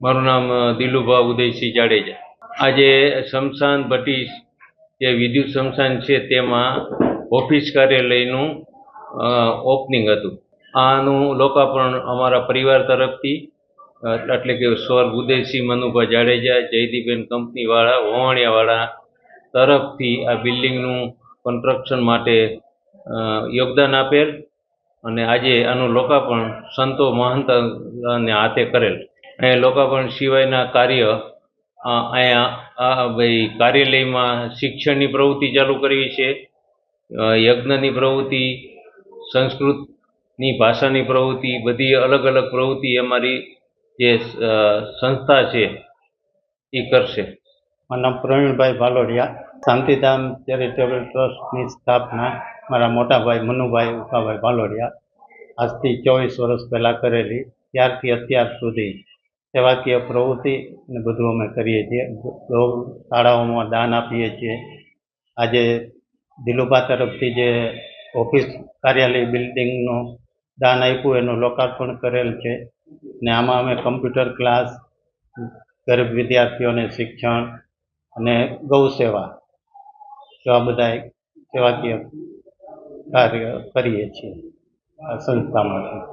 મારું નામ દિલુભા ઉદયસિંહ જાડેજા. આજે સ્મશાન ભટ્ટી જે વિદ્યુત સ્મશાન છે તેમાં ઓફિસ કાર્યાલયનું ઓપનિંગ હતું. આનું લોકાર્પણ અમારા પરિવાર તરફથી એટલે કે સ્વર્ગ ઉદયસિંહ મનુભા જાડેજા, જયદીપબેન કંપનીવાળા, વવાણિયાવાળા તરફથી આ બિલ્ડિંગનું કન્સ્ટ્રક્શન માટે યોગદાન આપેલ અને આજે આનું લોકાર્પણ સંતો મહંતને હાથે કરેલ. એ લોકાર્પણ સિવાયના કાર્ય અહીંયા ભાઈ કાર્યાલયમાં શિક્ષણની પ્રવૃત્તિ ચાલુ કરવી છે, યજ્ઞની પ્રવૃત્તિ, સંસ્કૃતની ભાષાની પ્રવૃત્તિ, બધી અલગ અલગ પ્રવૃત્તિ અમારી જે સંસ્થા છે એ કરશે. મારું નામ પ્રવીણભાઈ ભાલોડિયા. શાંતિધામ ચેરિટેબલ ટ્રસ્ટની સ્થાપના મારા મોટાભાઈ મનુભાઈ ઉકાભાઈ ભાલોડિયા આજથી 24 વર્ષ પહેલાં કરેલી. ત્યારથી અત્યાર સુધી સેવાકીય પ્રવૃત્તિ ને બધું અમે કરીએ છીએ. શાળાઓમાં દાન આપીએ છીએ. આજે દિલુભા તરફથી જે ઓફિસ કાર્યાલય બિલ્ડિંગનું દાન આપ્યું એનું લોકાર્પણ કરેલ છે ને આમાં અમે કમ્પ્યુટર ક્લાસ, ગરીબ વિદ્યાર્થીઓને શિક્ષણ અને ગૌ સેવા એવા બધા સેવાકીય કાર્ય કરીએ છીએ આ સંસ્થામાંથી.